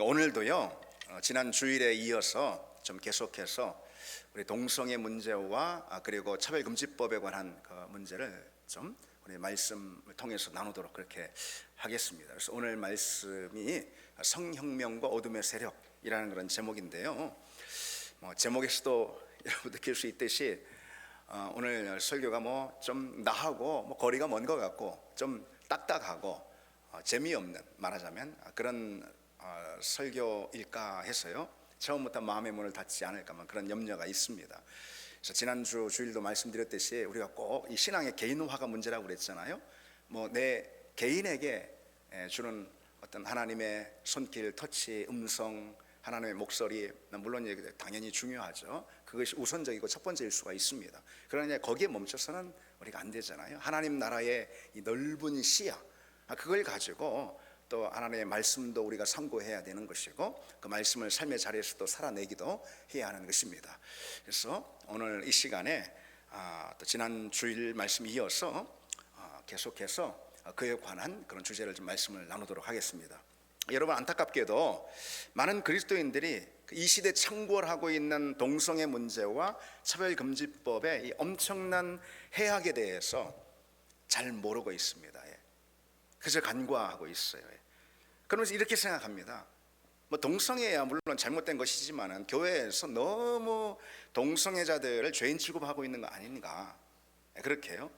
오늘도요 지난 주일에 이어서 좀 계속해서 우리 동성애 문제와 그리고 차별금지법에 관한 그 문제를 좀 우리 말씀을 통해서 나누도록 그렇게 하겠습니다. 그래서 오늘 말씀이 성혁명과 어둠의 세력이라는 그런 제목인데요. 제목에서도 여러분 느낄 수 있듯이 오늘 설교가 좀 나하고 거리가 먼 것 같고 좀 딱딱하고 재미없는, 말하자면 그런 설교일까 해서요 처음부터 마음의 문을 닫지 않을까 그런 염려가 있습니다. 그래서 지난주 주일도 말씀드렸듯이 우리가 꼭 이 신앙의 개인화가 문제라고 그랬잖아요. 내 개인에게 주는 어떤 하나님의 손길, 터치, 음성, 하나님의 목소리, 물론 당연히 중요하죠. 그것이 우선적이고 첫 번째일 수가 있습니다. 그러나 거기에 멈춰서는 우리가 안 되잖아요. 하나님 나라의 이 넓은 시야, 그걸 가지고 또 하나님의 말씀도 우리가 상고해야 되는 것이고, 그 말씀을 삶의 자리에서도 살아내기도 해야 하는 것입니다. 그래서 오늘 이 시간에 또 지난 주일 말씀 이어서 계속해서 그에 관한 그런 주제를 좀 말씀을 나누도록 하겠습니다. 여러분, 안타깝게도 많은 그리스도인들이 이 시대 창궐하고 있는 동성애 문제와 차별금지법의 이 엄청난 해악에 대해서 잘 모르고 있습니다. 그저 간과하고 있어요. 그러면서 이렇게 생각합니다. 동성애야 물론 잘못된 것이지만 교회에서 너무 동성애자들을 죄인 취급하고 있는 거 아닌가, 그렇게요.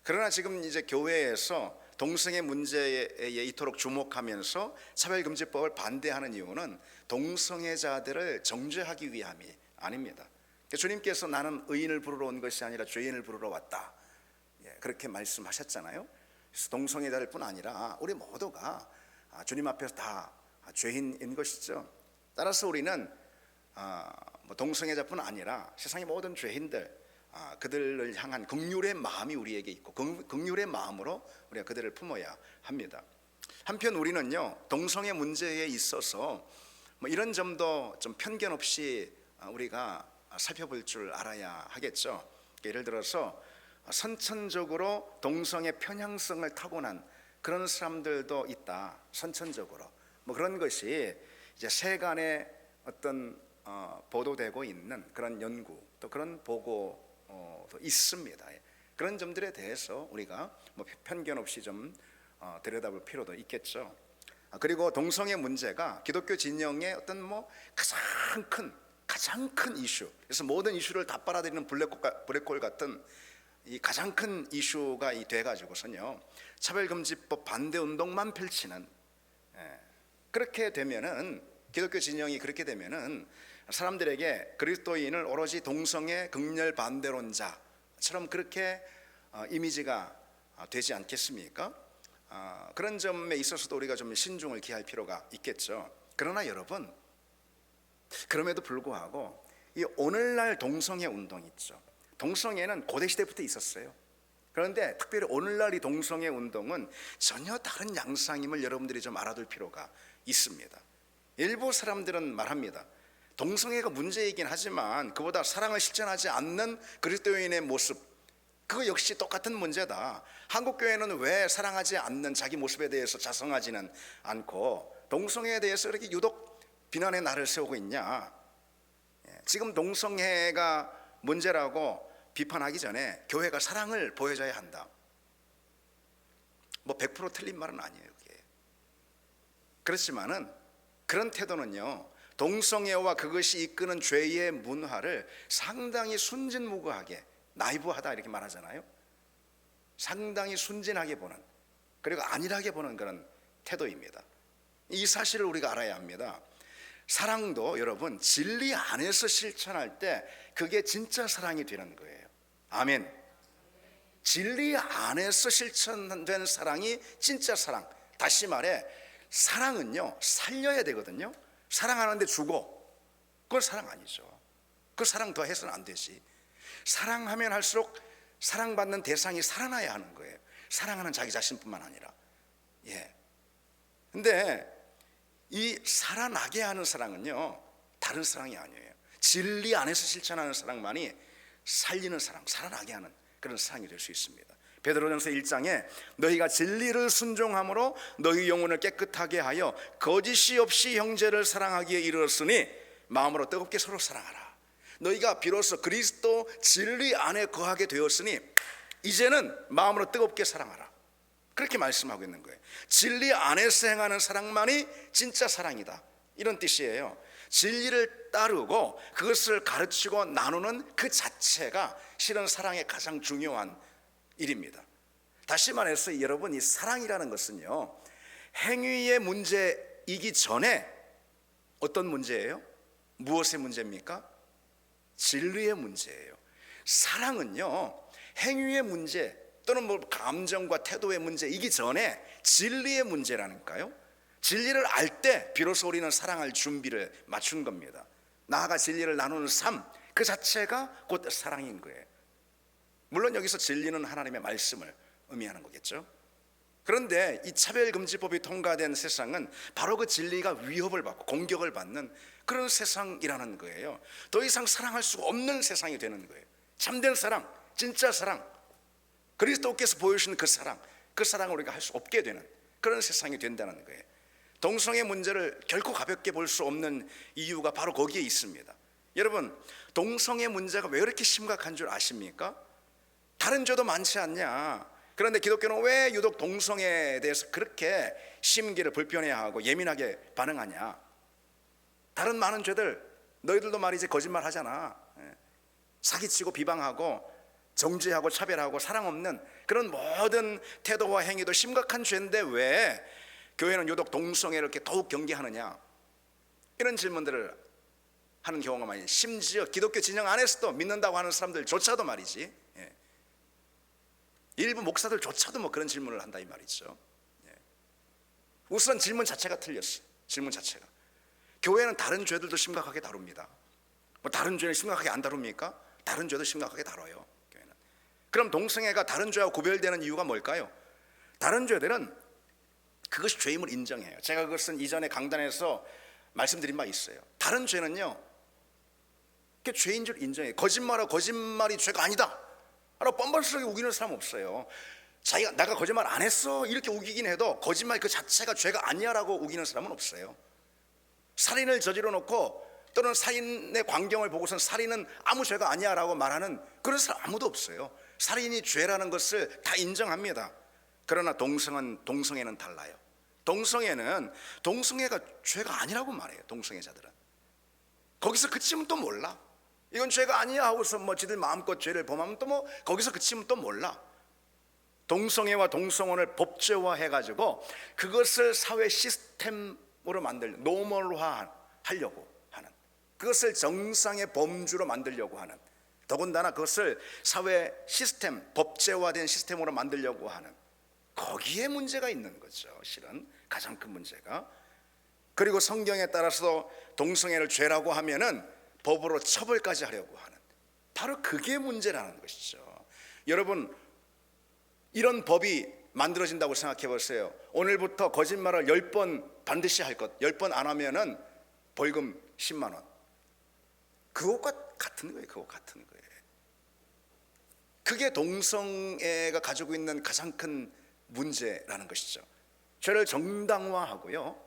그러나 지금 이제 교회에서 동성애 문제에 이토록 주목하면서 차별금지법을 반대하는 이유는 동성애자들을 정죄하기 위함이 아닙니다. 주님께서 나는 의인을 부르러 온 것이 아니라 죄인을 부르러 왔다, 그렇게 말씀하셨잖아요. 그래서 동성애자들 뿐 아니라 우리 모두가 주님 앞에서 다 죄인인 것이죠. 따라서 우리는 동성애자뿐 아니라 세상의 모든 죄인들, 그들을 향한 긍휼의 마음이 우리에게 있고 긍휼의 마음으로 우리가 그들을 품어야 합니다. 한편 우리는요 동성애 문제에 있어서 이런 점도 좀 편견 없이 우리가 살펴볼 줄 알아야 하겠죠. 예를 들어서 선천적으로 동성애 편향성을 타고난 그런 사람들도 있다. 선천적으로 그런 것이 이제 세간에 어떤 보도되고 있는 그런 연구, 또 그런 보고도 있습니다. 그런 점들에 대해서 우리가 편견 없이 좀 들여다볼 필요도 있겠죠. 그리고 동성애 문제가 기독교 진영의 어떤 가장 큰 이슈, 그래서 모든 이슈를 다 빨아들이는 블랙홀 같은 이 가장 큰 이슈가 돼가지고선요 차별금지법 반대 운동만 펼치는, 그렇게 되면은 기독교 진영이 그렇게 되면은 사람들에게 그리스도인을 오로지 동성애 극렬 반대론자처럼 그렇게 이미지가 되지 않겠습니까? 그런 점에 있어서도 우리가 좀 신중을 기할 필요가 있겠죠. 그러나 여러분, 그럼에도 불구하고 이 오늘날 동성애 운동 있죠. 동성애는 고대시대부터 있었어요. 그런데 특별히 오늘날 이 동성애 운동은 전혀 다른 양상임을 여러분들이 좀 알아둘 필요가 있습니다. 일부 사람들은 말합니다. 동성애가 문제이긴 하지만 그보다 사랑을 실천하지 않는 그리스도인의 모습, 그거 역시 똑같은 문제다. 한국교회는 왜 사랑하지 않는 자기 모습에 대해서 자성하지는 않고 동성애에 대해서 이렇게 유독 비난의 날을 세우고 있냐. 지금 동성애가 문제라고 비판하기 전에 교회가 사랑을 보여줘야 한다. 100% 틀린 말은 아니에요. 그게. 그렇지만은 그런 태도는요 동성애와 그것이 이끄는 죄의 문화를 상당히 순진무구하게, 나이브하다 이렇게 말하잖아요. 상당히 순진하게 보는, 그리고 안일하게 보는 그런 태도입니다. 이 사실을 우리가 알아야 합니다. 사랑도 여러분 진리 안에서 실천할 때 그게 진짜 사랑이 되는 거예요. 아멘. 진리 안에서 실천된 사랑이 진짜 사랑. 다시 말해 사랑은요 살려야 되거든요. 사랑하는데 죽어, 그건 사랑 아니죠. 그 사랑 더 해서는 안 되지. 사랑하면 할수록 사랑받는 대상이 살아나야 하는 거예요. 사랑하는 자기 자신뿐만 아니라. 근데 이 살아나게 하는 사랑은요 다른 사랑이 아니에요. 진리 안에서 실천하는 사랑만이 살리는 사랑, 살아나게 하는 그런 사랑이 될 수 있습니다. 베드로전서 1장에 너희가 진리를 순종함으로 너희 영혼을 깨끗하게 하여 거짓이 없이 형제를 사랑하기에 이르렀으니 마음으로 뜨겁게 서로 사랑하라. 너희가 비로소 그리스도 진리 안에 거하게 되었으니 이제는 마음으로 뜨겁게 사랑하라. 그렇게 말씀하고 있는 거예요. 진리 안에서 행하는 사랑만이 진짜 사랑이다, 이런 뜻이에요. 진리를 따르고 그것을 가르치고 나누는 그 자체가 실은 사랑의 가장 중요한 일입니다. 다시 말해서 여러분, 이 사랑이라는 것은요, 행위의 문제이기 전에 어떤 문제예요? 무엇의 문제입니까? 진리의 문제예요. 사랑은요, 행위의 문제 또는 뭐 감정과 태도의 문제이기 전에 진리의 문제라니까요. 진리를 알 때 비로소 우리는 사랑할 준비를 맞춘 겁니다. 나아가 진리를 나누는 삶, 그 자체가 곧 사랑인 거예요. 물론 여기서 진리는 하나님의 말씀을 의미하는 거겠죠. 그런데 이 차별금지법이 통과된 세상은 바로 그 진리가 위협을 받고 공격을 받는 그런 세상이라는 거예요. 더 이상 사랑할 수가 없는 세상이 되는 거예요. 참된 사랑, 진짜 사랑, 그리스도께서 보여주신 그 사랑을 우리가 할 수 없게 되는 그런 세상이 된다는 거예요. 동성애 문제를 결코 가볍게 볼 수 없는 이유가 바로 거기에 있습니다. 여러분, 동성애 문제가 왜 이렇게 심각한 줄 아십니까? 다른 죄도 많지 않냐? 그런데 기독교는 왜 유독 동성애에 대해서 그렇게 심기를 불편해하고 예민하게 반응하냐? 다른 많은 죄들, 너희들도 말이지 거짓말 하잖아. 사기치고 비방하고 정죄하고 차별하고 사랑 없는 그런 모든 태도와 행위도 심각한 죄인데 왜 교회는 유독 동성애를 이렇게 더욱 경계하느냐? 이런 질문들을 하는 경우가 많이, 심지어 기독교 진영 안에서도 믿는다고 하는 사람들조차도 말이지, 일부 목사들조차도 뭐 그런 질문을 한다 이 말이죠. 우선 질문 자체가 틀렸어요. 질문 자체가. 교회는 다른 죄들도 심각하게 다룹니다. 뭐 다른 죄는 심각하게 안 다룹니까? 다른 죄도 심각하게 다뤄요, 교회는. 그럼 동성애가 다른 죄와 구별되는 이유가 뭘까요? 다른 죄들은 그것이 죄임을 인정해요. 제가 그것은 이전에 강단에서 말씀드린 바 있어요. 다른 죄는요, 그게 죄인 줄 인정해요. 거짓말하고 거짓말이 죄가 아니다 라고 뻔뻔스럽게 우기는 사람 없어요. 자기가 내가 거짓말 안 했어 이렇게 우기긴 해도 거짓말 그 자체가 죄가 아니야 라고 우기는 사람은 없어요. 살인을 저질러 놓고 또는 살인의 광경을 보고선 살인은 아무 죄가 아니야 라고 말하는 그런 사람 아무도 없어요. 살인이 죄라는 것을 다 인정합니다. 그러나 동성애는 달라요. 동성애가 죄가 아니라고 말해요. 동성애자들은 거기서 그치면 또 몰라. 이건 죄가 아니야 하고서 뭐 지들 마음껏 죄를 범하면 또 뭐 거기서 그치면 또 몰라. 동성애와 동성혼을 법제화해가지고 그것을 사회 시스템으로 만들려고, 노멀화하려고 하는, 그것을 정상의 범주로 만들려고 하는, 더군다나 그것을 사회 시스템, 법제화된 시스템으로 만들려고 하는, 거기에 문제가 있는 거죠. 실은 가장 큰 문제가. 그리고 성경에 따라서 동성애를 죄라고 하면은 법으로 처벌까지 하려고 하는, 바로 그게 문제라는 것이죠. 여러분, 이런 법이 만들어진다고 생각해 보세요. 오늘부터 거짓말을 10번 반드시 할 것, 10번 안 하면은 벌금 10만 원. 그것과 같은 거예요. 그거 같은 거예요. 그게 동성애가 가지고 있는 가장 큰 문제라는 것이죠. 죄를 정당화하고요,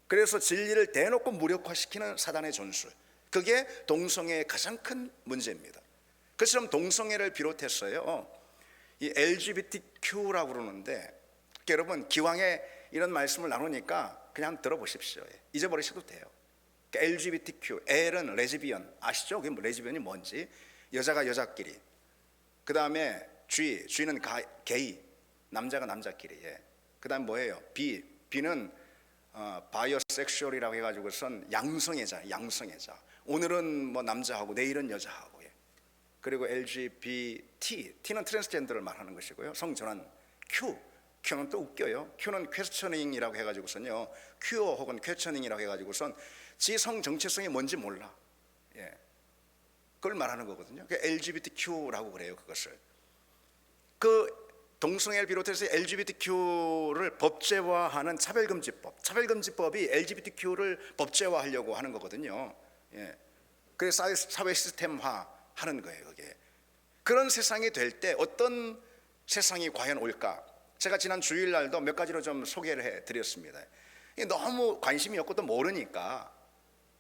그래서 진리를 대놓고 무력화시키는 사단의 전술, 그게 동성애의 가장 큰 문제입니다. 그처럼 동성애를 비롯해서요, 이 LGBTQ라고 그러는데, 여러분 기왕에 이런 말씀을 나누니까 그냥 들어보십시오. 잊어버리셔도 돼요. 그러니까 LGBTQ, L은 레즈비언, 아시죠? 그게 뭐 레즈비언이 뭔지. 여자가 여자끼리. 그 다음에 G는 게이, 남자가 남자끼리. 그 다음 뭐예요? B는 바이오섹슈얼이라고 해가지고선 양성애자. 오늘은 뭐 남자하고 내일은 여자하고. 그리고 LGBT, T는 트랜스젠더를 말하는 것이고요. 성전환, Q는 또 웃겨요. Q는 퀘스처닝이라고 해가지고선요, 큐어 혹은 퀘스처닝이라고 해가지고선 지 성 정체성이 뭔지 몰라. 그걸 말하는 거거든요. LGBTQ라고 그래요. 그것을. 그 동성애를 비롯해서 LGBTQ를 법제화하는 차별금지법이 LGBTQ를 법제화하려고 하는 거거든요. 그래서 사회 시스템화 하는 거예요. 그게. 그런 세상이 될 때 어떤 세상이 과연 올까? 제가 지난 주일날도 몇 가지로 좀 소개를 해드렸습니다. 너무 관심이 없고 또 모르니까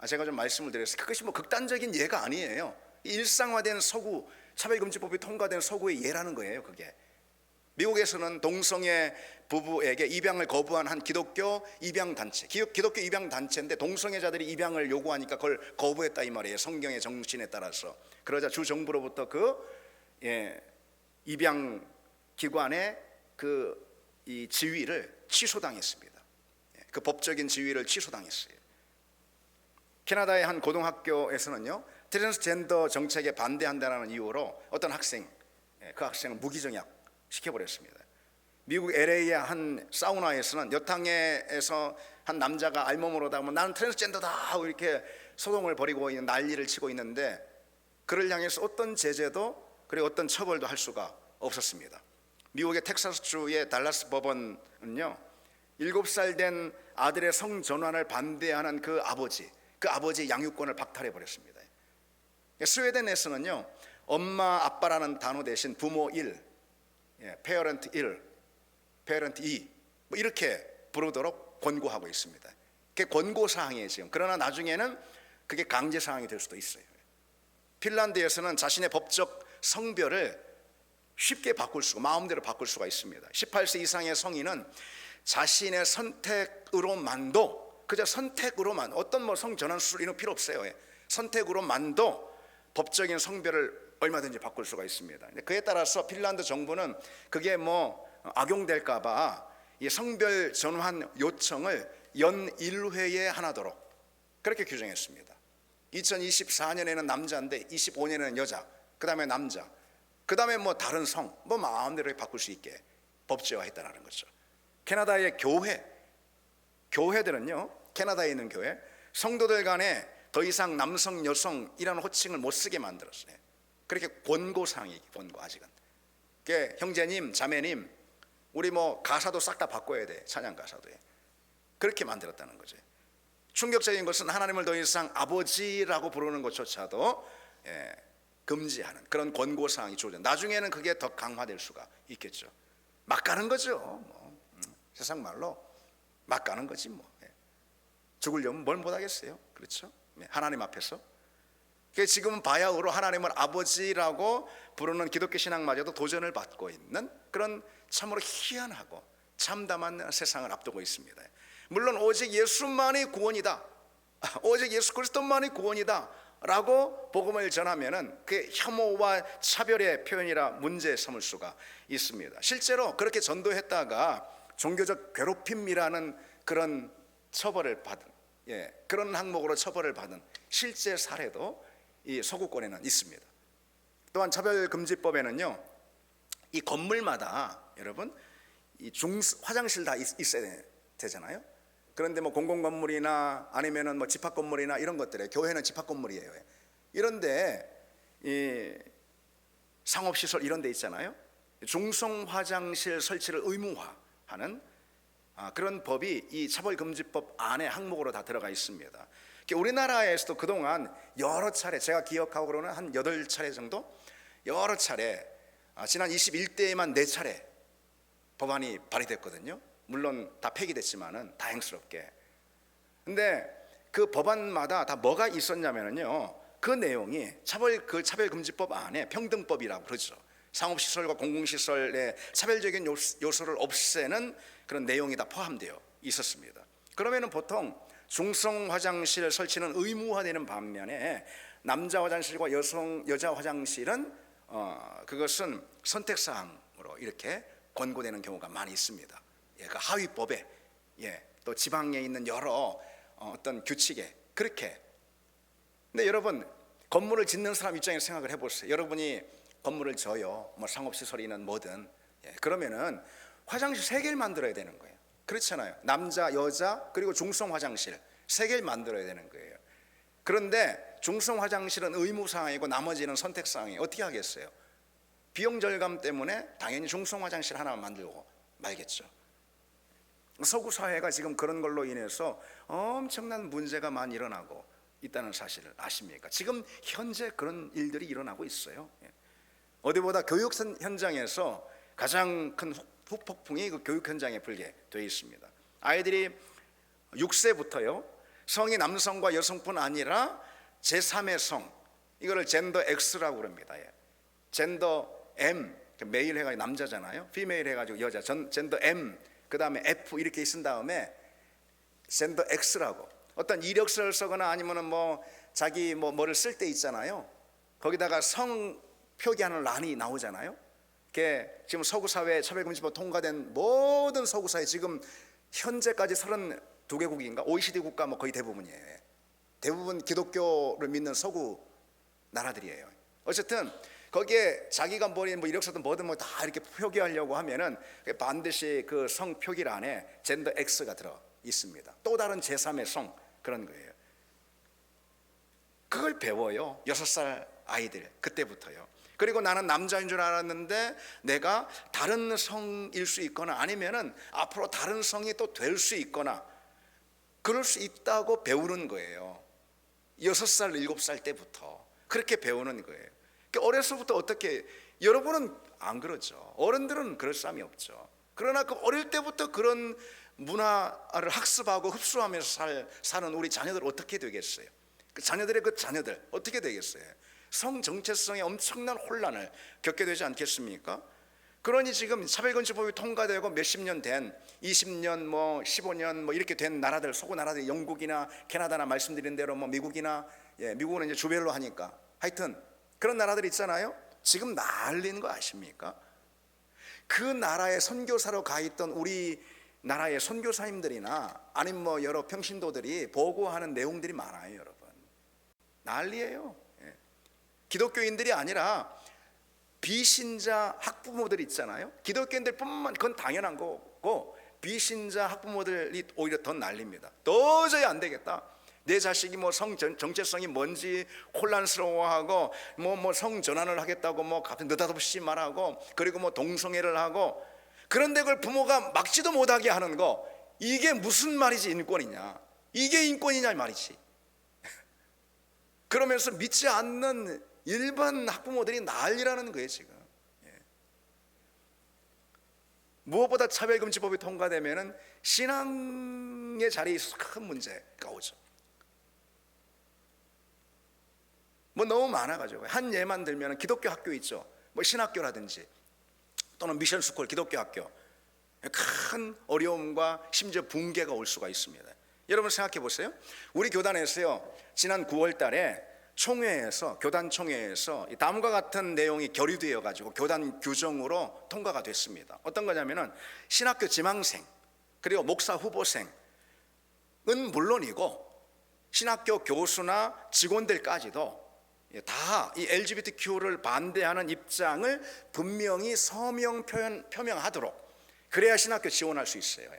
제가 좀 말씀을 드렸어요. 그것이 뭐 극단적인 예가 아니에요. 일상화된 서구 차별금지법이 통과된 서구의 예라는 거예요. 그게 미국에서는 동성애 부부에게 입양을 거부한 한 기독교 입양단체, 기독교 입양단체인데 동성애자들이 입양을 요구하니까 그걸 거부했다 이 말이에요. 성경의 정신에 따라서. 그러자 주 정부로부터 입양 기관의 이 지위를 취소당했습니다. 그 법적인 지위를 취소당했어요. 캐나다의 한 고등학교에서는요, 트랜스젠더 정책에 반대한다는 이유로 어떤 학생, 그 학생을 무기징역 시켜버렸습니다. 미국 LA의 한 사우나에서는 여탕에서 한 남자가 알몸으로다가 나는 트랜스젠더다 하고 이렇게 소동을 벌이고 있는, 난리를 치고 있는데 그를 향해서 어떤 제재도 그리고 어떤 처벌도 할 수가 없었습니다. 미국의 텍사스주의 달라스 법원은요, 7살 된 아들의 성전환을 반대하는 그 아버지의 양육권을 박탈해 버렸습니다. 스웨덴에서는요, 엄마 아빠라는 단어 대신 부모 1, 페어런트 1, 페어런트 2 뭐 이렇게 부르도록 권고하고 있습니다. 그게 권고사항이에요 지금. 그러나 나중에는 그게 강제사항이 될 수도 있어요. 핀란드에서는 자신의 법적 성별을 쉽게 마음대로 바꿀 수가 있습니다. 18세 이상의 성인은 자신의 선택으로만도, 그저 선택으로만, 어떤 뭐 성전환 수술 이런 필요 없어요. 선택으로만도 법적인 성별을 얼마든지 바꿀 수가 있습니다. 그에 따라서 핀란드 정부는 그게 뭐 악용될까봐 이 성별 전환 요청을 연 1회에 하나도록 그렇게 규정했습니다. 2024년에는 남자인데 25년에는 여자, 그 다음에 남자, 그 다음에 뭐 다른 성, 뭐 마음대로 바꿀 수 있게 법제화했다는 거죠. 캐나다의 교회들은요, 캐나다에 있는 교회 성도들 간에 더 이상 남성, 여성이라는 호칭을 못 쓰게 만들었어요. 그렇게 권고사항이 권고 아직은. 형제님, 자매님, 우리 뭐 가사도 싹 다 바꿔야 돼. 찬양 가사도. 그렇게 만들었다는 거죠. 충격적인 것은 하나님을 더 이상 아버지라고 부르는 것조차도 금지하는 그런 권고사항이 주어져. 나중에는 그게 더 강화될 수가 있겠죠. 막 가는 거죠. 뭐. 세상 말로 막 가는 거지 뭐. 죽으려면 뭘 못하겠어요. 그렇죠? 하나님 앞에서. 지금은 바야흐로 하나님을 아버지라고 부르는 기독교 신앙마저도 도전을 받고 있는 그런 참으로 희한하고 참담한 세상을 앞두고 있습니다. 물론 오직 예수만이 구원이다, 오직 예수 그리스도만이 구원이다 라고 복음을 전하면은 그게 혐오와 차별의 표현이라 문제 삼을 수가 있습니다. 실제로 그렇게 전도했다가 종교적 괴롭힘이라는 그런 처벌을 받은, 그런 항목으로 처벌을 받은 실제 사례도 이 서구권에는 있습니다. 또한 차별금지법에는요, 이 건물마다 여러분 이 화장실 다 있어야 되잖아요. 그런데 뭐 공공건물이나 아니면은 뭐 집합건물이나 이런 것들에, 교회는 집합건물이에요. 이런데 이 상업시설 이런 데 있잖아요. 중성화장실 설치를 의무화하는 그런 법이 이 차별금지법 안에 항목으로 다 들어가 있습니다. 우리나라에서도 그동안 여러 차례, 제가 기억하고는 한 8차례 정도, 여러 차례, 지난 21대에만 4차례 법안이 발의됐거든요. 물론 다 폐기됐지만은 다행스럽게. 근데 그 법안마다 다 뭐가 있었냐면요, 그 내용이 차별금지법 안에 평등법이라고 그러죠. 상업시설과 공공시설의 차별적인 요소를 없애는 그런 내용이 다 포함되어 있었습니다. 그러면은 보통 중성 화장실 설치는 의무화되는 반면에 남자 화장실과 여자 화장실은 그것은 선택사항으로 이렇게 권고되는 경우가 많이 있습니다. 그 하위법에, 또 지방에 있는 여러 어떤 규칙에 그렇게. 근데 여러분, 건물을 짓는 사람 입장에서 생각을 해보세요. 여러분이 건물을 져요, 뭐 상업시설이든 뭐든, 그러면은 화장실 3개를 만들어야 되는 거예요. 그렇잖아요. 남자, 여자, 그리고 중성 화장실 3개를 만들어야 되는 거예요. 그런데 중성 화장실은 의무사항이고 나머지는 선택사항이에요. 어떻게 하겠어요? 비용 절감 때문에 당연히 중성 화장실 하나만 만들고 말겠죠. 서구 사회가 지금 그런 걸로 인해서 엄청난 문제가 많이 일어나고 있다는 사실을 아십니까? 지금 현재 그런 일들이 일어나고 있어요. 어디보다 교육 현장에서 가장 큰 후폭풍이 그 교육 현장에 불게 되어 있습니다. 아이들이 6세부터요 성이 남성과 여성뿐 아니라 제3의 성, 이거를 젠더 X라고 그럽니다. 젠더 M, 메일 해가지고 남자잖아요. 피메일 해가지고 여자, 젠더 M, 그 다음에 F 이렇게 쓴 다음에 젠더 X라고. 어떤 이력서를 쓰거나 아니면은 뭐 자기 뭐를 쓸 때 있잖아요. 거기다가 성 표기하는 란이 나오잖아요. 그게 지금 서구 사회 차별금지법 통과된 모든 서구 사회 지금 현재까지 32개국인가 OECD 국가 뭐 거의 대부분이에요. 대부분 기독교를 믿는 서구 나라들이에요. 어쨌든 거기에 자기가 뭐 이력서든 뭐든 뭐 다 이렇게 표기하려고 하면은 반드시 그 성 표기란에 젠더 X가 들어 있습니다. 또 다른 제3의 성 그런 거예요. 그걸 배워요. 6살 아이들 그때부터요. 그리고 나는 남자인 줄 알았는데 내가 다른 성일 수 있거나 아니면은 앞으로 다른 성이 또 될 수 있거나 그럴 수 있다고 배우는 거예요. 6살, 7살 때부터 그렇게 배우는 거예요. 그러니까 어려서부터 어떻게, 여러분은 안 그러죠. 어른들은 그럴 싸움이 없죠. 그러나 그 어릴 때부터 그런 문화를 학습하고 흡수하면서 사는 우리 자녀들 어떻게 되겠어요? 그 자녀들의 그 자녀들 어떻게 되겠어요? 성 정체성에 엄청난 혼란을 겪게 되지 않겠습니까? 그러니 지금 차별금지법이 통과되고 몇십 년 된 20년 뭐 15년 뭐 이렇게 된 나라들, 서구 나라들, 영국이나 캐나다나 말씀드린 대로 뭐 미국이나, 미국은 이제 주별로 하니까 하여튼 그런 나라들 있잖아요. 지금 난리인 거 아십니까? 그 나라에 선교사로 가 있던 우리 나라의 선교사님들이나 아니면 뭐 여러 평신도들이 보고하는 내용들이 많아요. 여러분 난리예요. 기독교인들이 아니라 비신자 학부모들 있잖아요. 기독교인들뿐만, 그건 당연한 거고 비신자 학부모들이 오히려 더 난립니다. 도저히 안 되겠다. 내 자식이 뭐 성 정체성이 뭔지 혼란스러워하고 뭐 성 전환을 하겠다고 뭐 갑자기 느닷없이 말하고, 그리고 뭐 동성애를 하고, 그런데 그걸 부모가 막지도 못하게 하는 거, 이게 무슨 말이지 인권이냐, 이게 인권이냐 말이지. 그러면서 믿지 않는 일반 학부모들이 난리라는 거예요 지금. 무엇보다 차별금지법이 통과되면은 신앙의 자리에서 큰 문제가 오죠. 뭐 너무 많아가지고 한 예만 들면은 기독교 학교 있죠. 뭐 신학교라든지 또는 미션스쿨 기독교 학교, 큰 어려움과 심지어 붕괴가 올 수가 있습니다. 여러분 생각해 보세요. 우리 교단에서요 지난 9월 달에 총회에서, 교단 총회에서 다음과 같은 내용이 결의되어 가지고 교단 규정으로 통과가 됐습니다. 어떤 거냐면은 신학교 지망생 그리고 목사 후보생은 물론이고 신학교 교수나 직원들까지도 다 이 LGBTQ를 반대하는 입장을 분명히 서명 표명하도록, 그래야 신학교 지원할 수 있어요.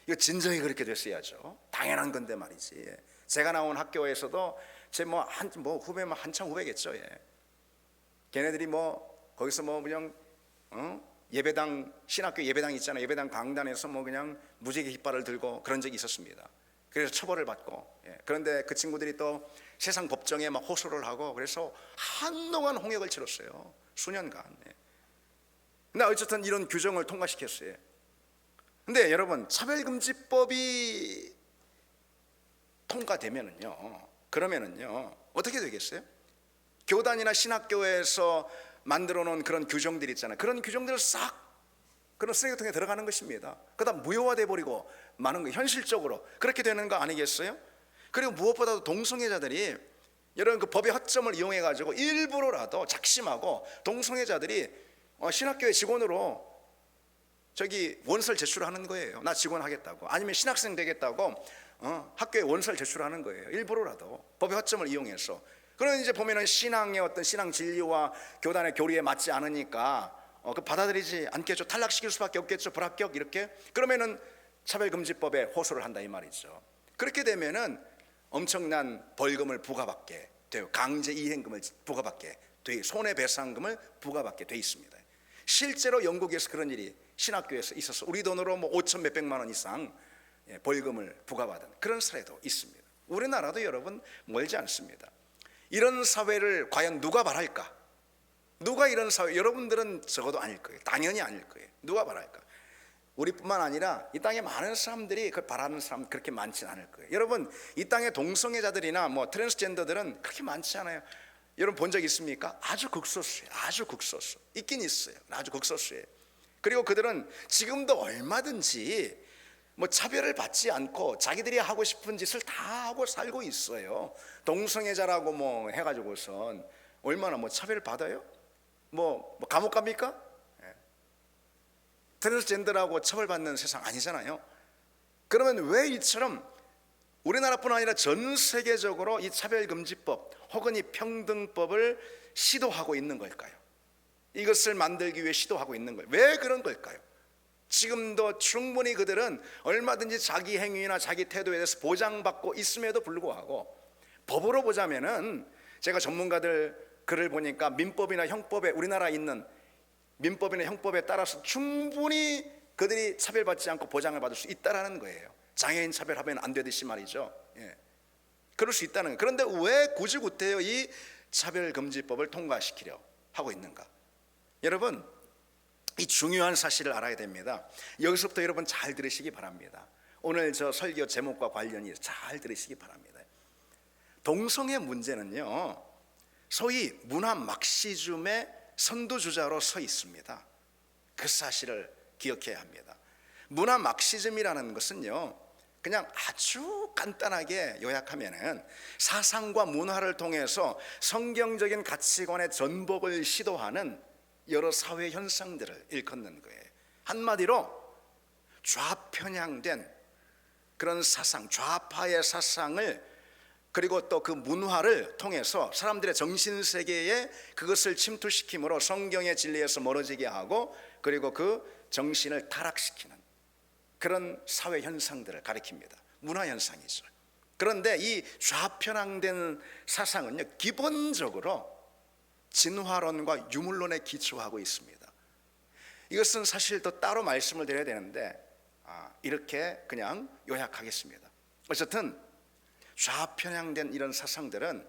이거 진작에 그렇게 됐어야죠. 당연한 건데 말이지. 제가 나온 학교에서도 제 후배 한참 후배겠죠. 걔네들이 뭐 거기서 뭐 그냥 예배당, 신학교 예배당 있잖아요. 예배당 강단에서 뭐 그냥 무지개 깃발을 들고 그런 적이 있었습니다. 그래서 처벌을 받고, 그런데 그 친구들이 또 세상 법정에 막 호소를 하고, 그래서 한동안 홍역을 치렀어요. 수년간. 근데 어쨌든 이런 규정을 통과시켰어요. 근데 여러분 차별금지법이 통과되면은요, 그러면은요 어떻게 되겠어요? 교단이나 신학교에서 만들어 놓은 그런 규정들 있잖아요. 그런 규정들을 싹 그런 쓰레기통에 들어가는 것입니다. 그러다 무효화돼 버리고 마는 거, 현실적으로 그렇게 되는 거 아니겠어요? 그리고 무엇보다도 동성애자들이, 여러분 그 법의 허점을 이용해 가지고 일부러라도 작심하고 동성애자들이 신학교의 직원으로 저기 원서를 제출하는 거예요. 나 직원 하겠다고, 아니면 신학생 되겠다고 학교에 원서를 제출하는 거예요. 일부러라도 법의 허점을 이용해서. 그러면 이제 보면은 신앙의 어떤 신앙 진리와 교단의 교리에 맞지 않으니까 그 받아들이지 않겠죠. 탈락시킬 수밖에 없겠죠. 불합격 이렇게. 그러면은 차별금지법에 호소를 한다 이 말이죠. 그렇게 되면은 엄청난 벌금을 부과받게 돼요. 강제 이행금을 부과받게 돼, 손해배상금을 부과받게 돼 있습니다. 실제로 영국에서 그런 일이 신학교에서 있어서 우리 돈으로 뭐 5천 몇백만 원 이상 벌금을 부과받은 그런 사례도 있습니다. 우리나라도 여러분 멀지 않습니다. 이런 사회를 과연 누가 바랄까? 누가 이런 사회, 여러분들은 적어도 아닐 거예요. 당연히 아닐 거예요. 누가 바랄까? 우리뿐만 아니라 이 땅에 많은 사람들이 그걸 바라는 사람 그렇게 많지는 않을 거예요. 여러분, 이 땅에 동성애자들이나 뭐 트랜스젠더들은 그렇게 많지 않아요. 여러분 본 적 있습니까? 아주 극소수예요. 아주 극소수. 있긴 있어요. 아주 극소수예요. 그리고 그들은 지금도 얼마든지 뭐 차별을 받지 않고 자기들이 하고 싶은 짓을 다 하고 살고 있어요. 동성애자라고 뭐 해가지고선 얼마나 뭐 차별을 받아요? 뭐 감옥 갑니까? 트랜스젠더라고 처벌받는 세상 아니잖아요. 그러면 왜 이처럼 우리나라뿐 아니라 전 세계적으로 이 차별금지법 혹은 이 평등법을 시도하고 있는 걸까요? 이것을 만들기 위해 시도하고 있는 거예요. 왜 그런 걸까요? 지금도 충분히 그들은 얼마든지 자기 행위나 자기 태도에 대해서 보장받고 있음에도 불구하고, 법으로 보자면은 제가 전문가들 글을 보니까 민법이나 형법에, 우리나라에 있는 민법이나 형법에 따라서 충분히 그들이 차별받지 않고 보장을 받을 수 있다라는 거예요. 장애인 차별하면 안 되듯이 말이죠. 그럴 수 있다는 거예요. 그런데 왜 굳이 구태여 이 차별금지법을 통과시키려 하고 있는가? 여러분, 이 중요한 사실을 알아야 됩니다. 여기서부터 여러분 잘 들으시기 바랍니다. 오늘 저 설교 제목과 관련이 잘 들으시기 바랍니다. 동성애 문제는요, 소위 문화 막시즘의 선두주자로 서 있습니다. 그 사실을 기억해야 합니다. 문화 막시즘이라는 것은요, 그냥 아주 간단하게 요약하면은 사상과 문화를 통해서 성경적인 가치관의 전복을 시도하는 여러 사회 현상들을 일컫는 거예요. 한마디로 좌편향된 그런 사상, 좌파의 사상을, 그리고 또 그 문화를 통해서 사람들의 정신세계에 그것을 침투시킴으로 성경의 진리에서 멀어지게 하고, 그리고 그 정신을 타락시키는 그런 사회 현상들을 가리킵니다. 문화 현상이죠. 그런데 이 좌편향된 사상은요, 기본적으로 진화론과 유물론에 기초하고 있습니다. 이것은 사실 더 따로 말씀을 드려야 되는데 이렇게 그냥 요약하겠습니다. 어쨌든 좌편향된 이런 사상들은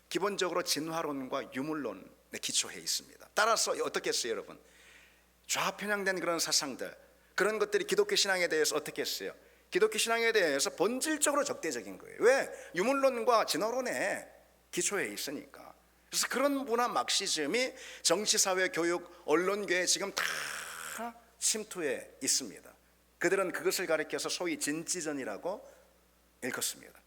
기본적으로 진화론과 유물론에 기초해 있습니다. 따라서 어떻게 했어요, 여러분? 좌편향된 그런 사상들, 그런 것들이 기독교 신앙에 대해서 어떻게 했어요? 기독교 신앙에 대해서 본질적으로 적대적인 거예요. 왜? 유물론과 진화론에 기초해 있으니까. 그래서 그런 문화 막시즘이 정치, 사회, 교육, 언론계에 지금 다 침투해 있습니다. 그들은 그것을 가리켜서 소위 진지전이라고 일컫습니다.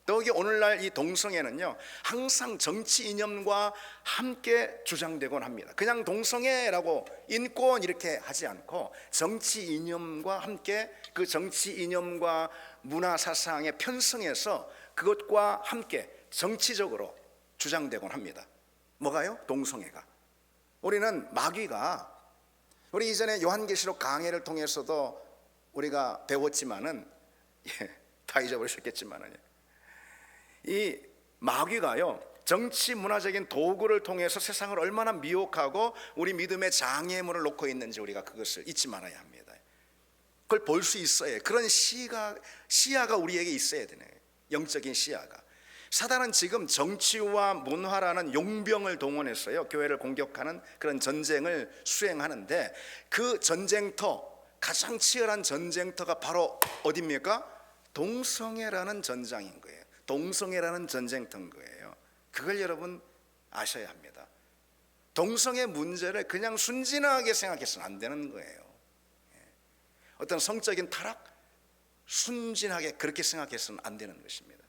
더욱이 오늘날 이 동성애는요, 항상 정치 이념과 함께 주장되곤 합니다. 그냥 동성애라고 인권 이렇게 하지 않고 정치 이념과 함께, 그 정치 이념과 문화 사상에 편성해서 그것과 함께 정치적으로 주장되곤 합니다. 뭐가요? 동성애가. 우리는 마귀가, 우리 이전에 요한계시록 강해를 통해서도 우리가 배웠지만은 다 잊어버리셨겠지만은, 이 마귀가요, 정치 문화적인 도구를 통해서 세상을 얼마나 미혹하고 우리 믿음의 장애물을 놓고 있는지 우리가 그것을 잊지 말아야 합니다. 그걸 볼 수 있어야, 그런 시야가 우리에게 있어야 되네. 영적인 시야가. 사단은 지금 정치와 문화라는 용병을 동원해서요, 교회를 공격하는 그런 전쟁을 수행하는데, 그 전쟁터, 가장 치열한 전쟁터가 바로 어디입니까? 동성애라는 전장인 거예요. 동성애라는 전쟁터인 거예요. 그걸 여러분 아셔야 합니다. 동성애 문제를 그냥 순진하게 생각해서는 안 되는 거예요. 어떤 성적인 타락, 순진하게 그렇게 생각해서는 안 되는 것입니다.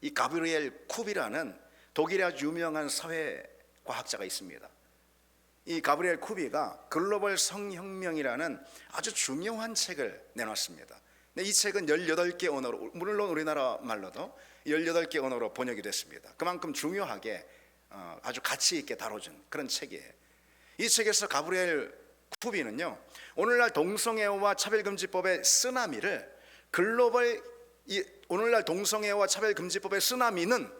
이 가브리엘 쿠비라는 독일의 아주 유명한 사회과학자가 있습니다. 이 가브리엘 쿠비가 글로벌 성혁명이라는 아주 중요한 책을 내놨습니다. 이 책은 18개 언어로, 물론 우리나라 말로도 18개 언어로 번역이 됐습니다. 그만큼 중요하게 아주 가치 있게 다뤄준 그런 책이에요. 이 책에서 가브리엘 쿠비는요, 오늘날 동성애와 차별금지법의 쓰나미를 오늘날 동성애와 차별금지법의 쓰나미는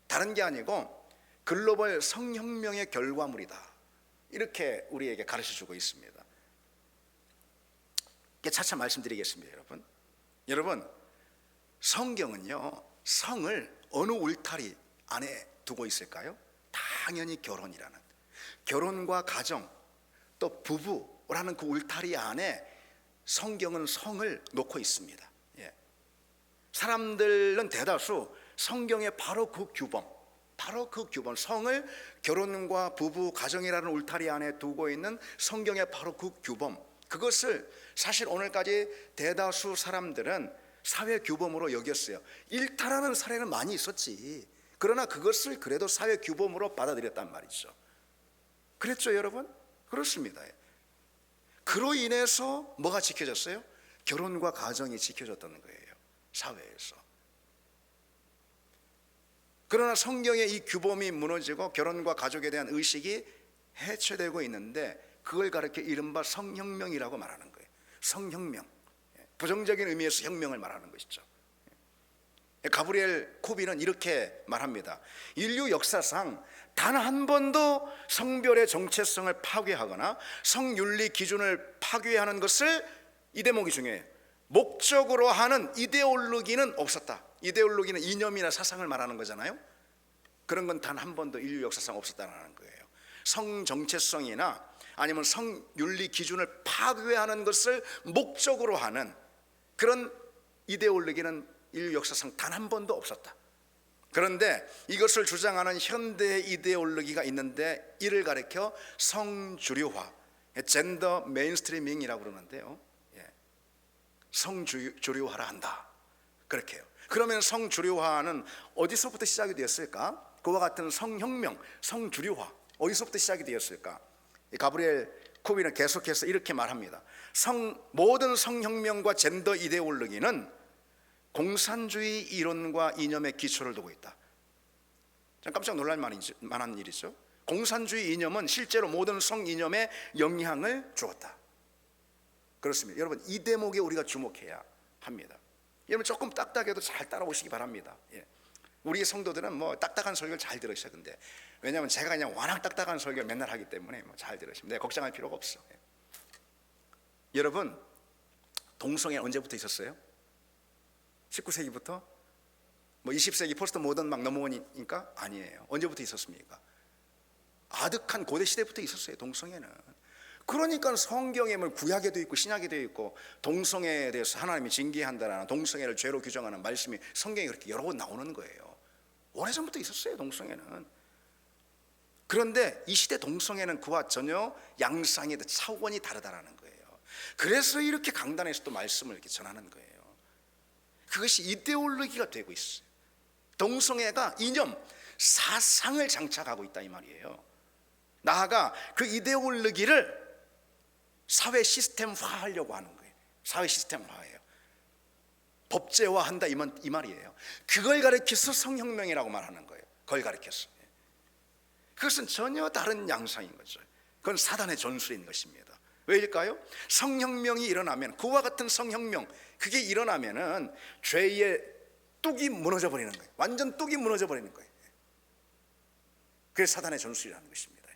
다른 게 아니고 글로벌 성혁명의 결과물이다, 이렇게 우리에게 가르쳐주고 있습니다. 차차 말씀드리겠습니다. 여러분, 성경은요, 성을 어느 울타리 안에 두고 있을까요? 당연히 결혼이라는, 결혼과 가정 또 부부라는 그 울타리 안에 성경은 성을 놓고 있습니다. 예. 사람들은 대다수 성경의 바로 그 규범, 성을 결혼과 부부, 가정이라는 울타리 안에 두고 있는 성경의 바로 그 규범, 그것을 사실 오늘까지 대다수 사람들은 사회 규범으로 여겼어요. 일탈하는 사례는 많이 있었지. 그러나 그것을 그래도 사회 규범으로 받아들였단 말이죠. 그랬죠, 여러분? 그렇습니다. 그로 인해서 뭐가 지켜졌어요? 결혼과 가정이 지켜졌다는 거예요, 사회에서. 그러나 성경의 이 규범이 무너지고 결혼과 가족에 대한 의식이 해체되고 있는데, 그걸 가리켜 이른바 성혁명이라고 말하는 거예요. 성혁명, 부정적인 의미에서 혁명을 말하는 것이죠. 가브리엘 쿠비는 이렇게 말합니다. 인류 역사상 단 한 번도 성별의 정체성을 파괴하거나 성윤리 기준을 파괴하는 것을, 이 대목이 중요해요, 목적으로 하는 이데올로기는 없었다. 이데올로기는 이념이나 사상을 말하는 거잖아요. 그런 건 단 한 번도 인류 역사상 없었다는 거예요. 성 정체성이나 아니면 성윤리 기준을 파괴하는 것을 목적으로 하는 그런 이데올로기는 인류 역사상 단 한 번도 없었다. 그런데 이것을 주장하는 현대 이데올로기가 있는데, 이를 가리켜 성주류화, 젠더 메인스트리밍이라고 그러는데요. 성주류화라 한다, 그렇게 해요. 그러면 성주류화는 어디서부터 시작이 되었을까? 그와 같은 성혁명, 성주류화 어디서부터 시작이 되었을까? 가브리엘 쿠비는 계속해서 이렇게 말합니다. 모든 성혁명과 젠더 이데올로기는 공산주의 이론과 이념의 기초를 두고 있다. 깜짝 놀랄 만한 일이죠. 공산주의 이념은 실제로 모든 성 이념에 영향을 주었다. 그렇습니다. 여러분, 이 대목에 우리가 주목해야 합니다. 여러분, 조금 딱딱해도 잘 따라오시기 바랍니다. 우리 성도들은 뭐 딱딱한 설교를 잘 들으셔. 근데 왜냐하면 제가 그냥 워낙 딱딱한 설교를 맨날 하기 때문에 뭐 잘 들으시면 돼. 걱정할 필요가 없어. 여러분, 동성애 언제부터 있었어요? 19세기부터? 뭐 20세기 포스트 모던 막 넘어오니까? 아니에요. 언제부터 있었습니까? 아득한 고대 시대부터 있었어요, 동성애는. 그러니까 성경에 뭐 구약에도 있고 신약에도 있고 동성애에 대해서 하나님이 징계한다라는, 동성애를 죄로 규정하는 말씀이 성경에 그렇게 여러 번 나오는 거예요. 오래전부터 있었어요, 동성애는. 그런데 이 시대 동성애는 그와 전혀 양상의 차원이 다르다라는 거예요. 그래서 이렇게 강단에서 또 말씀을 이렇게 전하는 거예요. 그것이 이데올로기가 되고 있어요. 동성애가 이념, 사상을 장착하고 있다, 이 말이에요. 나아가 그 이데올로기를 사회 시스템화하려고 하는 거예요. 사회 시스템화예요. 법제화한다, 이 말이에요. 그걸 가리켜서 성혁명이라고 말하는 거예요. 그걸 가리켜서. 그것은 전혀 다른 양상인 거죠. 그건 사단의 전술인 것입니다. 왜일까요? 성혁명이 일어나면, 그와 같은 성혁명, 그게 일어나면은 죄의 뚝이 무너져 버리는 거예요. 완전 뚝이 무너져 버리는 거예요. 그게 사단의 전술이라는 것입니다.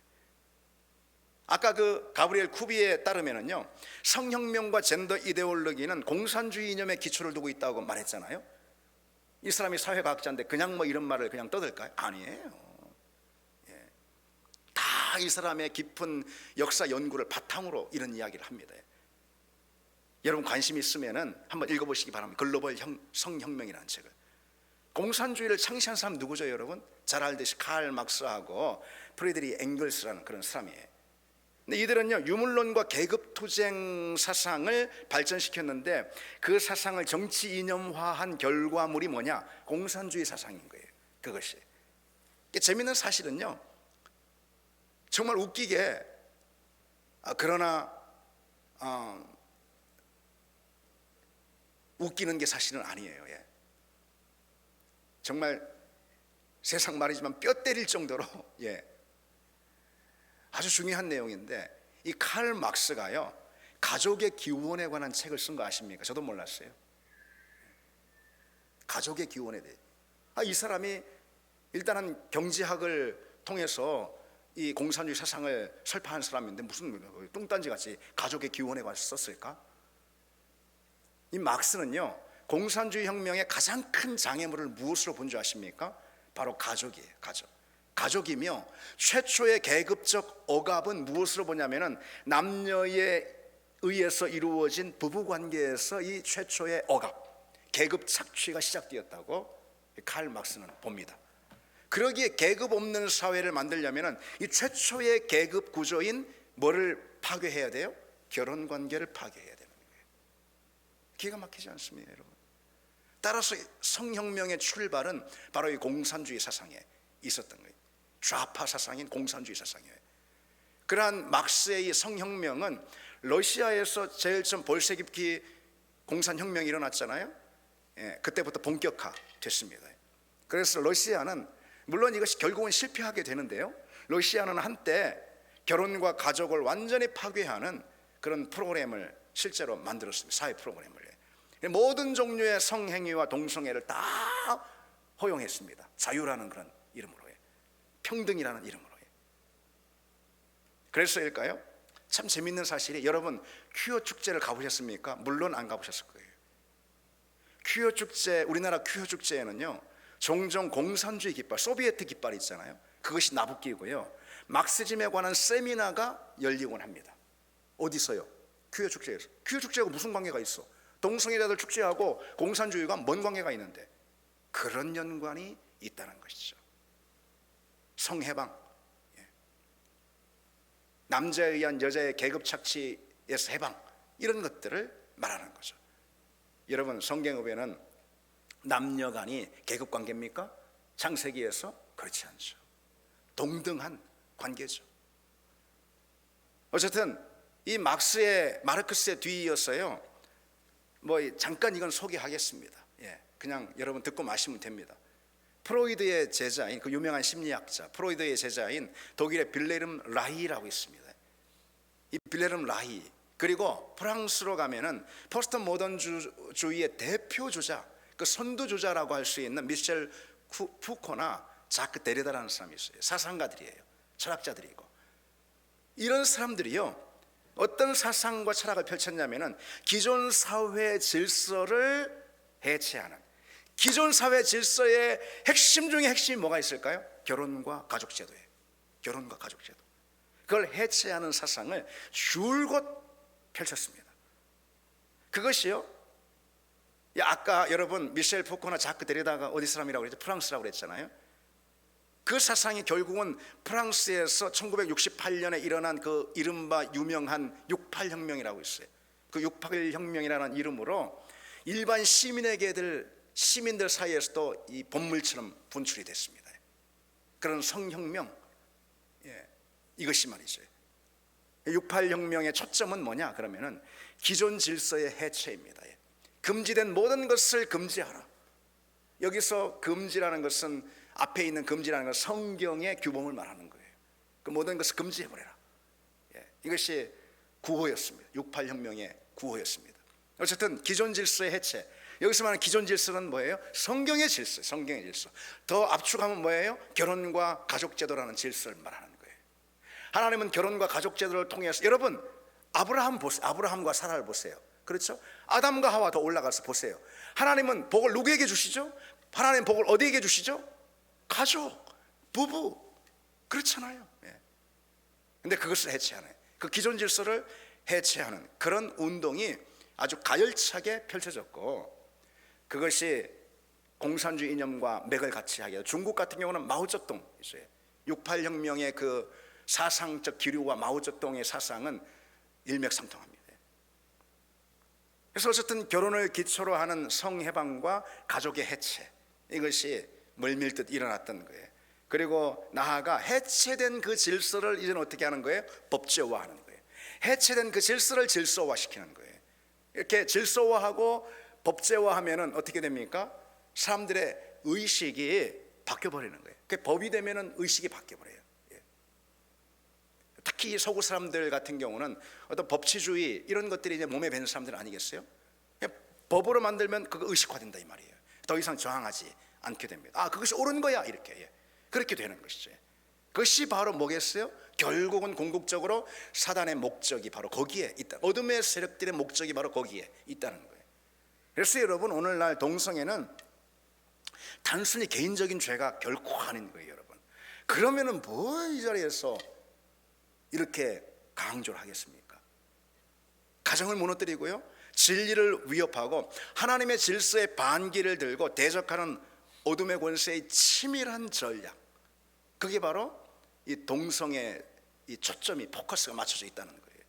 아까 그 가브리엘 쿠비에 따르면은요, 성혁명과 젠더 이데올로기는 공산주의 이념의 기초를 두고 있다고 말했잖아요. 이 사람이 사회과학자인데 그냥 뭐 이런 말을 그냥 떠들까요? 아니에요. 다 이 사람의 깊은 역사 연구를 바탕으로 이런 이야기를 합니다. 여러분, 관심 있으면은 한번 읽어보시기 바랍니다. 글로벌 성혁명이라는 책을. 공산주의를 창시한 사람 누구죠, 여러분? 잘 알듯이 칼 막스하고 프리드리히 앵글스라는 그런 사람이에요. 근데 이들은요, 유물론과 계급투쟁 사상을 발전시켰는데, 그 사상을 정치 이념화한 결과물이 뭐냐? 공산주의 사상인 거예요. 그것이. 재미있는 사실은요, 정말 웃기게, 그러나 웃기는 게 사실은 아니에요. 정말 세상 말이지만 뼈 때릴 정도로 아주 중요한 내용인데, 이 칼 막스가요, 가족의 기원에 관한 책을 쓴 거 아십니까? 저도 몰랐어요. 가족의 기원에 대해. 이 사람이 일단은 경제학을 통해서 이 공산주의 사상을 설파한 사람인데 무슨 뚱딴지같이 가족의 기원에 관해서 썼을까? 이 막스는요, 공산주의 혁명의 가장 큰 장애물을 무엇으로 본 줄 아십니까? 바로 가족이에요. 가족. 가족이며 최초의 계급적 억압은 무엇으로 보냐면은 남녀에 의해서 이루어진 부부관계에서 이 최초의 억압, 계급 착취가 시작되었다고 칼 막스는 봅니다. 그러기에 계급 없는 사회를 만들려면은 이 최초의 계급 구조인 뭐를 파괴해야 돼요? 결혼 관계를 파괴해야 되는 거예요. 기가 막히지 않습니까, 여러분? 따라서 성혁명의 출발은 바로 이 공산주의 사상에 있었던 거예요. 좌파 사상인 공산주의 사상이에요. 그러한 막스의 이 성혁명은 러시아에서 제일 처음 볼셰비키 공산혁명이 일어났잖아요. 그때부터 본격화됐습니다. 그래서 러시아는 물론 이것이 결국은 실패하게 되는데요, 러시아는 한때 결혼과 가족을 완전히 파괴하는 그런 프로그램을 실제로 만들었습니다. 사회 프로그램을. 모든 종류의 성행위와 동성애를 다 허용했습니다. 자유라는 그런 이름으로, 평등이라는 이름으로. 그래서일까요? 참 재밌는 사실이, 여러분 퀴어 축제를 가보셨습니까? 물론 안 가보셨을 거예요. 퀴어 축제, 우리나라 퀴어 축제에는요 종종 공산주의 깃발, 소비에트 깃발 있잖아요. 그것이 나부끼고요, 막스즘에 관한 세미나가 열리곤 합니다. 어디서요? 퀴어 축제에서. 퀴어 축제하고 무슨 관계가 있어? 동성애자들 축제하고 공산주의가 뭔 관계가 있는데? 그런 연관이 있다는 것이죠. 성해방, 남자에 의한 여자의 계급 착취에서 해방, 이런 것들을 말하는 거죠. 여러분 성경에는 남녀 간이 계급 관계입니까? 창세기에서 그렇지 않죠. 동등한 관계죠. 어쨌든 이 마르크스의 뒤이었어요. 잠깐 이건 소개하겠습니다. 그냥 여러분 듣고 마시면 됩니다. 프로이드의 제자인, 그 유명한 심리학자 프로이드의 제자인 독일의 빌레름 라히라고 있습니다. 이 빌레름 라히, 그리고 프랑스로 가면은 포스트 모던주의의 대표 주자, 그 선두주자라고 할 수 있는 미셸 푸코나 자크 데리다라는 사람이 있어요. 사상가들이에요. 철학자들이고. 이런 사람들이요 어떤 사상과 철학을 펼쳤냐면은 기존 사회 질서를 해체하는, 기존 사회 질서의 핵심 중에 핵심이 뭐가 있을까요? 결혼과 가족제도예요. 결혼과 가족제도. 그걸 해체하는 사상을 줄곧 펼쳤습니다. 그것이요, 아까 여러분 미셸 푸코나 자크 데리다가 어디 사람이라고 그랬죠? 프랑스라고 그랬잖아요. 그 사상이 결국은 프랑스에서 1968년에 일어난 그 이른바 유명한 68혁명이라고 있어요. 그 68혁명이라는 이름으로 일반 시민들 사이에서도 이 본물처럼 분출이 됐습니다. 그런 성혁명, 이것이 말이죠. 68혁명의 초점은 뭐냐 그러면은 기존 질서의 해체입니다. 금지된 모든 것을 금지하라. 여기서 금지라는 것은, 앞에 있는 금지라는 것은 성경의 규범을 말하는 거예요. 그 모든 것을 금지해버려라. 이것이 구호였습니다. 68혁명의 구호였습니다. 어쨌든 기존 질서의 해체, 여기서 말하는 기존 질서는 뭐예요? 성경의 질서, 성경의 질서. 더 압축하면 뭐예요? 결혼과 가족제도라는 질서를 말하는 거예요. 하나님은 결혼과 가족제도를 통해서, 여러분 아브라함 보세요. 아브라함과 사라를 보세요. 그렇죠? 아담과 하와 더 올라가서 보세요. 하나님은 복을 누구에게 주시죠? 하나님 복을 어디에게 주시죠? 가족, 부부, 그렇잖아요. 근데 그것을 해체하는, 그 기존 질서를 해체하는 그런 운동이 아주 가열차게 펼쳐졌고, 그것이 공산주의 이념과 맥을 같이 하게 해요. 중국 같은 경우는 마오쩌둥 있어요. 68혁명의 그 사상적 기류와 마오쩌둥의 사상은 일맥상통합니다. 그래서 어쨌든 결혼을 기초로 하는 성해방과 가족의 해체, 이것이 물밀듯 일어났던 거예요. 그리고 나아가 해체된 그 질서를 이제는 어떻게 하는 거예요? 법제화하는 거예요. 해체된 그 질서를 질서화시키는 거예요. 이렇게 질서화하고 법제화하면은 어떻게 됩니까? 사람들의 의식이 바뀌어버리는 거예요. 그게 법이 되면은 의식이 바뀌어버려요. 특히 서구 사람들 같은 경우는 어떤 법치주의 이런 것들이 이제 몸에 배는 사람들 아니겠어요? 법으로 만들면 그거 의식화된다 이 말이에요. 더 이상 저항하지 않게 됩니다. 그것이 옳은 거야 이렇게, 그렇게 되는 것이죠. 그것이 바로 뭐겠어요? 결국은 궁극적으로 사단의 목적이 바로 거기에 있다. 어둠의 세력들의 목적이 바로 거기에 있다는 거예요. 그래서 여러분 오늘날 동성애는 단순히 개인적인 죄가 결코 아닌 거예요. 여러분, 그러면은 뭐 이 자리에서 이렇게 강조를 하겠습니까? 가정을 무너뜨리고요, 진리를 위협하고 하나님의 질서의 반기를 들고 대적하는 어둠의 권세의 치밀한 전략, 그게 바로 이 동성애 이 초점이 포커스가 맞춰져 있다는 거예요.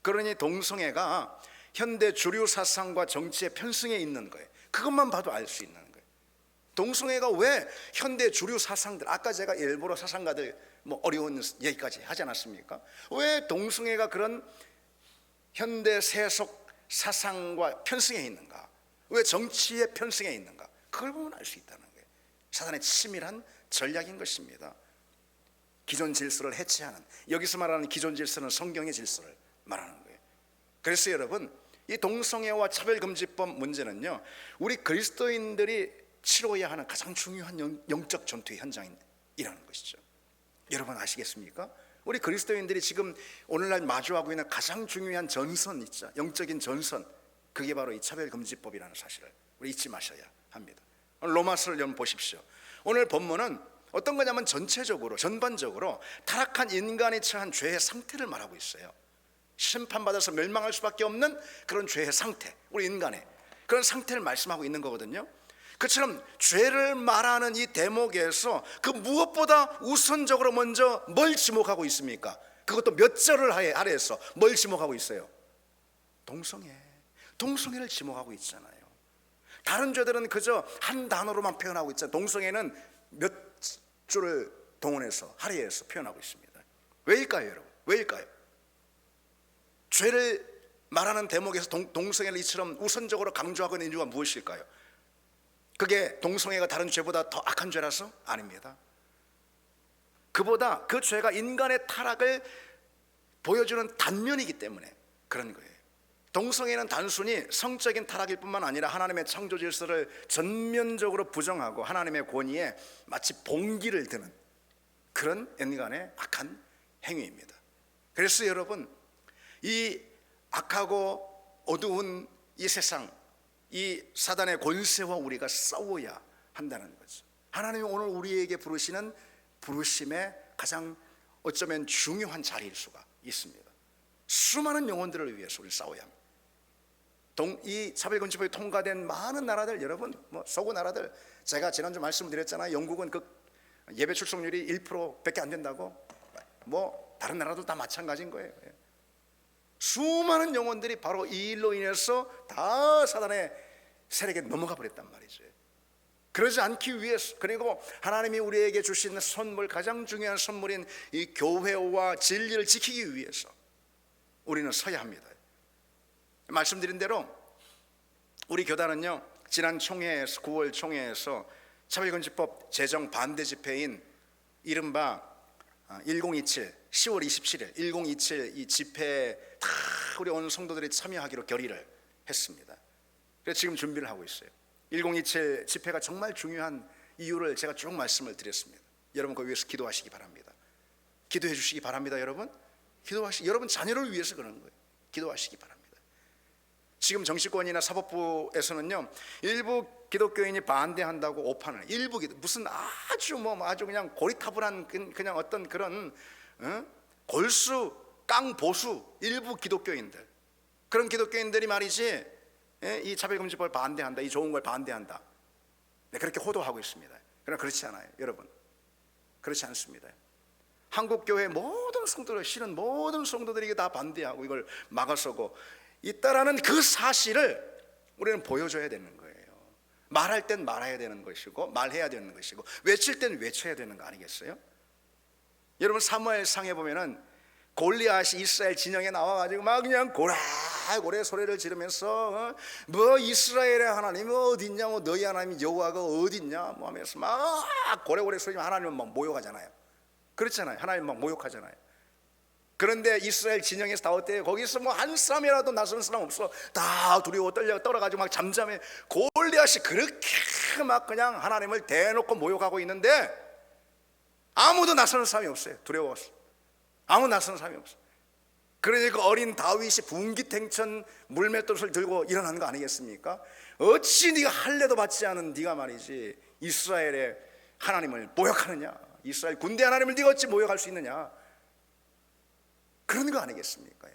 그러니 동성애가 현대 주류 사상과 정치의 편승해 있는 거예요. 그것만 봐도 알 수 있는 거예요. 동성애가 왜 현대 주류 사상들, 아까 제가 일부러 사상가들 뭐 어려운 얘기까지 하지 않았습니까? 왜 동성애가 그런 현대 세속 사상과 편승해 있는가? 왜 정치에 편승해 있는가? 그걸 보면 알 수 있다는 거예요. 사단의 치밀한 전략인 것입니다. 기존 질서를 해체하는, 여기서 말하는 기존 질서는 성경의 질서를 말하는 거예요. 그래서 여러분, 이 동성애와 차별금지법 문제는요, 우리 그리스도인들이 치러야 하는 가장 중요한 영적 전투의 현장이라는 것이죠. 여러분 아시겠습니까? 우리 그리스도인들이 지금 오늘날 마주하고 있는 가장 중요한 전선 있죠, 영적인 전선, 그게 바로 이 차별금지법이라는 사실을 우리 잊지 마셔야 합니다. 오늘 로마서를 좀 보십시오. 오늘 본문은 어떤 거냐면 전체적으로, 전반적으로 타락한 인간이 처한 죄의 상태를 말하고 있어요. 심판받아서 멸망할 수밖에 없는 그런 죄의 상태, 우리 인간의 그런 상태를 말씀하고 있는 거거든요. 그처럼 죄를 말하는 이 대목에서 그 무엇보다 우선적으로 먼저 뭘 지목하고 있습니까? 그것도 몇 절을 아래에서 뭘 지목하고 있어요? 동성애를 지목하고 있잖아요. 다른 죄들은 그저 한 단어로만 표현하고 있잖아요. 동성애는 몇 줄을 동원해서 할애해서 표현하고 있습니다. 왜일까요, 여러분? 왜일까요? 죄를 말하는 대목에서 동성애를 이처럼 우선적으로 강조하고 있는 이유가 무엇일까요? 그게 동성애가 다른 죄보다 더 악한 죄라서? 아닙니다. 그보다 그 죄가 인간의 타락을 보여주는 단면이기 때문에 그런 거예요. 동성애는 단순히 성적인 타락일 뿐만 아니라 하나님의 창조 질서를 전면적으로 부정하고 하나님의 권위에 마치 봉기를 드는 그런 인간의 악한 행위입니다. 그래서 여러분, 이 악하고 어두운 이 세상, 이 사단의 권세와 우리가 싸워야 한다는 거죠. 하나님이 오늘 우리에게 부르시는 부르심의 가장 어쩌면 중요한 자리일 수가 있습니다. 수많은 영혼들을 위해서 우리 싸워야 합니다. 이 차별금지법이 통과된 많은 나라들, 여러분 뭐 서구 나라들, 제가 지난주 말씀드렸잖아요. 영국은 그 예배 출석률이 1%밖에 안 된다고. 뭐 다른 나라도 다 마찬가지인 거예요. 수많은 영혼들이 바로 이 일로 인해서 다 사단의 세력에 넘어가 버렸단 말이죠. 그러지 않기 위해서, 그리고 하나님이 우리에게 주신 선물, 가장 중요한 선물인 이 교회와 진리를 지키기 위해서 우리는 서야 합니다. 말씀드린 대로 우리 교단은요, 지난 총회에서, 9월 총회에서 차별금지법 제정 반대 집회인 이른바 1027 10월 27일 1027 이 집회에 다 우리 온 성도들이 참여하기로 결의를 했습니다. 그래서 지금 준비를 하고 있어요. 1027 집회가 정말 중요한 이유를 제가 쭉 말씀을 드렸습니다. 여러분 그 위해서 기도하시기 바랍니다. 기도해 주시기 바랍니다. 여러분 여러분 자녀를 위해서 그러는 거예요. 기도하시기 바랍니다. 지금 정치권이나 사법부에서는요, 일부 기독교인이 반대한다고 오판을, 일부 무슨 아주 그냥 고리타분한 그냥 어떤 그런 골수 깡보수 일부 기독교인들, 그런 기독교인들이 말이지, 이 차별금지법을 반대한다, 이 좋은 걸 반대한다, 네, 그렇게 호도하고 있습니다. 그러나 그렇지 않아요, 여러분. 그렇지 않습니다. 한국교회 모든 성도들, 실은 모든 성도들이 다 반대하고 이걸 막아서고 있다라는 그 사실을 우리는 보여줘야 되는 거예요. 말할 땐 말해야 되는 것이고, 말해야 되는 것이고, 외칠 땐 외쳐야 되는 거 아니겠어요? 여러분 사무엘상에 보면은 골리앗이 이스라엘 진영에 나와가지고 막 그냥 고래고래 소리를 지르면서 뭐 이스라엘의 하나님이 어딨냐, 뭐 너희 하나님 여호와가 어딨냐 뭐 하면서 막 고래고래 소리면 하나님은 막 모욕하잖아요. 그렇잖아요. 하나님 막 모욕하잖아요. 그런데 이스라엘 진영에서 다 어때요? 거기서 뭐 한 사람이라도 나서는 사람 없어. 다 두려워 떨어가지고 막 잠잠해. 골리앗이 그렇게 막 그냥 하나님을 대놓고 모욕하고 있는데 아무도 나서는 사람이 없어요. 두려워서 아무 나서는 사람이 없어. 그러니까 어린 다윗이 분기탱천 물맷돌을 들고 일어난 거 아니겠습니까? 어찌 네가 할례도 받지 않은 네가 말이지 이스라엘의 하나님을 모욕하느냐. 이스라엘 군대 하나님을 네가 어찌 모욕할 수 있느냐, 그런 거 아니겠습니까?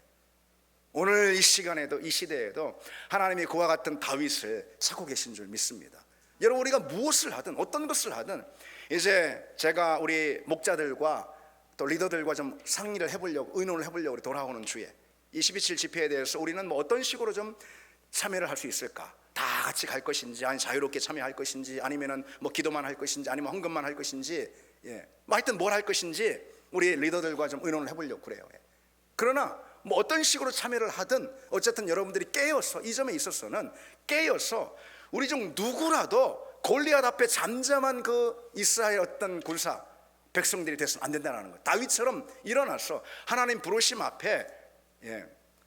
오늘 이 시간에도, 이 시대에도 하나님이 그와 같은 다윗을 찾고 계신 줄 믿습니다. 여러분, 우리가 무엇을 하든 어떤 것을 하든 이제 제가 우리 목자들과 또 리더들과 좀 상의를 해보려고, 의논을 해보려고 우리 돌아오는 주에 이 12.7 집회에 대해서 우리는 뭐 어떤 식으로 좀 참여를 할 수 있을까? 다 같이 갈 것인지, 아니 자유롭게 참여할 것인지, 아니면은 뭐 기도만 할 것인지, 아니면 헌금만 할 것인지, 뭐 하여튼 뭘 할 것인지 우리 리더들과 좀 의논을 해보려고 그래요. 그러나 뭐 어떤 식으로 참여를 하든 어쨌든 여러분들이 깨어서, 이 점에 있어서는 깨어서 우리 중 누구라도 골리앗 앞에 잠잠한 그 이스라엘 어떤 군사 백성들이 돼서는 안 된다는 것. 다윗처럼 일어나서 하나님 부르심 앞에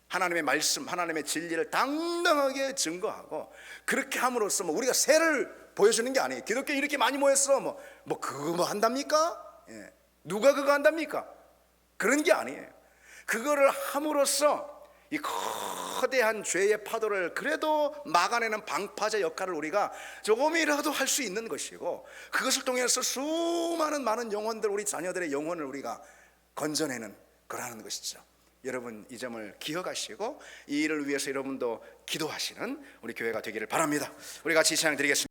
하나님의 말씀, 하나님의 진리를 당당하게 증거하고, 그렇게 함으로써 뭐 우리가 새를 보여주는 게 아니에요. 기독교 이렇게 많이 모였어, 뭐 그거 뭐 한답니까? 누가 그거 한답니까? 그런 게 아니에요. 그거를 함으로써 이 거대한 죄의 파도를 그래도 막아내는 방파제 역할을 우리가 조금이라도 할 수 있는 것이고, 그것을 통해서 수많은 많은 영혼들, 우리 자녀들의 영혼을 우리가 건져내는 거라는 것이죠. 여러분, 이 점을 기억하시고 이 일을 위해서 여러분도 기도하시는 우리 교회가 되기를 바랍니다. 우리 같이 찬양 드리겠습니다.